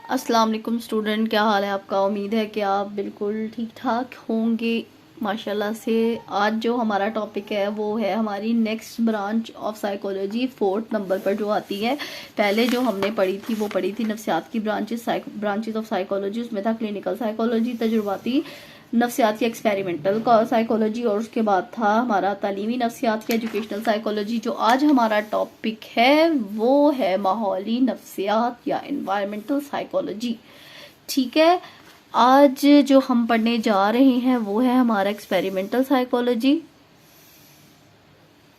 अस्सलाम वालेकुम स्टूडेंट, क्या हाल है आपका। उम्मीद है कि आप बिल्कुल ठीक ठाक होंगे माशाल्लाह से। आज जो हमारा टॉपिक है वो है हमारी next branch of psychology, 4th number पर जो आती है। पहले जो हमने पढ़ी थी वो पढ़ी थी नफ्सियात की ब्रांचेस ऑफ साइकोलॉजी। उसमें था क्लिनिकल साइकोलॉजी, तजुर्बाती नफ्सियात या एक्सपेरिमेंटल साइकोलॉजी, और उसके बाद था हमारा तालीमी नफ्सियात की एजुकेशनल साइकोलॉजी। जो आज हमारा टॉपिक है वो है माहौली नफ्सियात या एनवायरमेंटल साइकोलॉजी। ठीक है, आज जो हम पढ़ने जा रहे हैं वो है हमारा एक्सपेरिमेंटल साइकोलॉजी।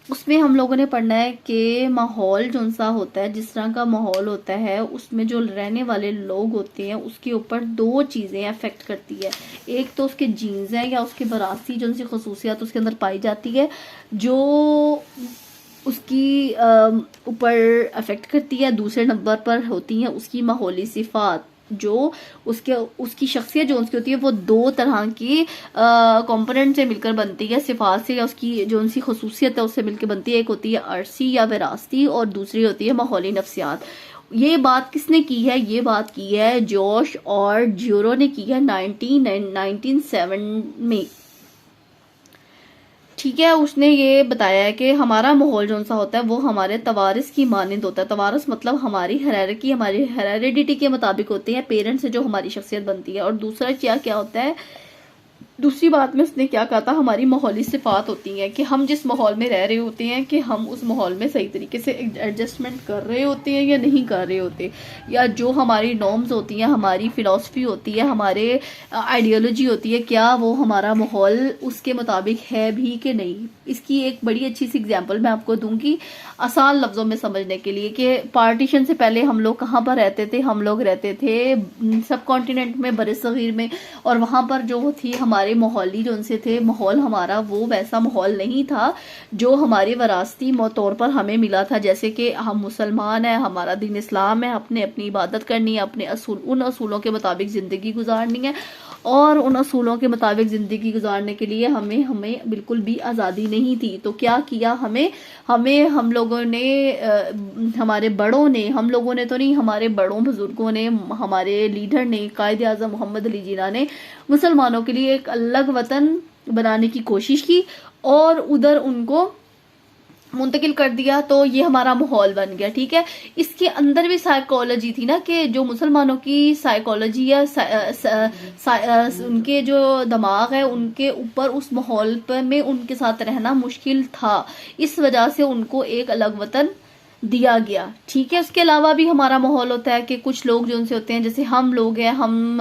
उसमें हम लोगों ने पढ़ना है कि माहौल जो सा होता है, जिस तरह का माहौल होता है उसमें जो रहने वाले लोग होते हैं उसके ऊपर दो चीज़ें अफेक्ट करती है। एक तो उसके जीन्स हैं या उसकी वरासती जो उनसी खसूसियात उसके अंदर पाई जाती है, जो उसकी ऊपर अफेक्ट करती है। दूसरे नंबर पर होती हैं उसकी माहौली सिफात, जो उसकी शख्सियत जो उसकी होती है वो दो तरह की कंपोनेंट से मिलकर बनती है, सिफात से या उसकी जो उनकी खसूसियत है उससे मिलकर बनती है। एक होती है अरसी या विरासती और दूसरी होती है माहौली नफ्सियात। ये बात किसने की है? ये बात की है जोश और ज्यूरो ने की है 1997 में। ठीक है, उसने ये बताया है कि हमारा माहौल जो सा होता है वो हमारे तवारिस की मानंद होता है। तवारिस मतलब हमारी हेरेडिटी, हमारी हेरेडिटी के मुताबिक होती है, पेरेंट्स से जो हमारी शख्सियत बनती है। और दूसरा क्या क्या होता है, दूसरी बात में उसने क्या कहा था, हमारी माहौली सिफात होती हैं कि हम जिस माहौल में रह रहे होते हैं कि हम उस माहौल में सही तरीके से एडजस्टमेंट कर रहे होते हैं या नहीं कर रहे होते, या जो हमारी नॉर्म्स होती हैं, हमारी फिलॉसफी होती है, हमारे आइडियोलॉजी होती है, क्या वो हमारा माहौल उसके मुताबिक है भी कि नहीं। इसकी एक बड़ी अच्छी सी एग्जाम्पल मैं आपको दूंगी आसान लफ्जों में समझने के लिए कि पार्टीशन से पहले हम लोग कहाँ पर रहते थे। हम लोग रहते थे सब कॉन्टिनेंट में, बरसगीर में, और वहां पर जो थी हमारे माहौली जो उनसे थे, माहौल हमारा वो वैसा माहौल नहीं था जो हमारे वरासती तौर पर हमें मिला था। जैसे कि हम मुसलमान हैं, हमारा दीन इस्लाम है, अपने अपनी इबादत करनी है, अपने असूल उन असूलों के मुताबिक ज़िंदगी गुजारनी है, और उन असूलों के मुताबिक ज़िंदगी गुजारने के लिए हमें बिल्कुल भी आज़ादी नहीं थी। तो क्या किया हमें हम लोगों ने, हमारे बड़ों ने, हम लोगों ने तो नहीं, हमारे बड़ों बुजुर्गों ने, हमारे लीडर ने, कायद आज़म मोहम्मद अली जिन्ना ने मुसलमानों के लिए एक अलग वतन बनाने की कोशिश की और उधर उनको मुंतकिल कर दिया। तो ये हमारा माहौल बन गया। ठीक है, इसके अंदर भी साइकोलॉजी थी ना, कि जो मुसलमानों की साइकोलॉजी या उनके जो दिमाग है उनके ऊपर उस माहौल पर में उनके साथ रहना मुश्किल था, इस वजह से उनको एक अलग वतन दिया गया। ठीक है, उसके अलावा भी हमारा माहौल होता है कि कुछ लोग जो उनसे होते हैं, जैसे हम लोग हैं, हम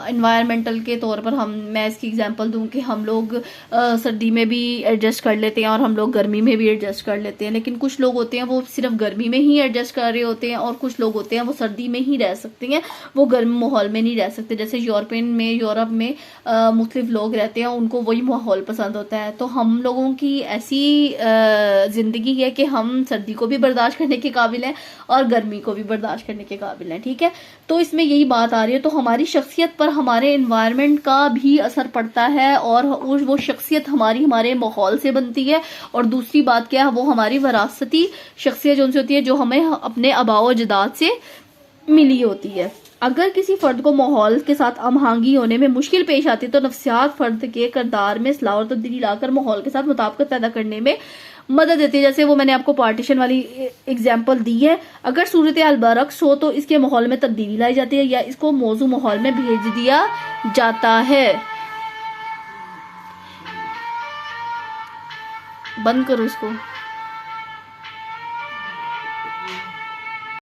इन्वायरमेंटल के तौर पर, मैं इसकी एग्जांपल दूं कि हम लोग सर्दी में भी एडजस्ट कर लेते हैं और हम लोग गर्मी में भी एडजस्ट कर लेते हैं। लेकिन कुछ लोग होते हैं वो सिर्फ गर्मी में ही एडजस्ट कर रहे होते हैं, और कुछ लोग होते हैं वो सर्दी में ही रह सकते हैं, वो गर्म माहौल में नहीं रह सकते। जैसे यूरोप में मुख्तलिफ लोग रहते हैं, उनको वही माहौल पसंद होता है। तो हम लोगों की ऐसी जिंदगी है कि हम सर्दी को भी बर्दाश्त करने के काबिल हैं और गर्मी को भी बर्दाश्त करने के काबिल हैं। ठीक है, तो इसमें यही बात आ रही है। तो हमारी शख्सियत पर हमारे एनवायरनमेंट का भी असर पड़ता है, और वो शख्सियत हमारे माहौल से बनती है। और दूसरी बात क्या है, वो हमारी वरासती शख्सियत जो होती है, जो हमें अपने आबाओ अजदाद से मिली होती है। अगर किसी फर्द को माहौल के साथ हमआहंगी होने में मुश्किल पेश आती है तो नफ्सियात फर्द के किरदार में इस्लाह और तब्दीली लाकर माहौल के साथ मुताबिकत पैदा करने में मदद देती है। जैसे वो मैंने आपको पार्टीशन वाली एग्जांपल दी है। अगर सूरत हाल बरक्स हो तो इसके माहौल में तब्दीली लाई जाती है या इसको मौजू माहौल में भेज दिया जाता है। बंद करो इसको।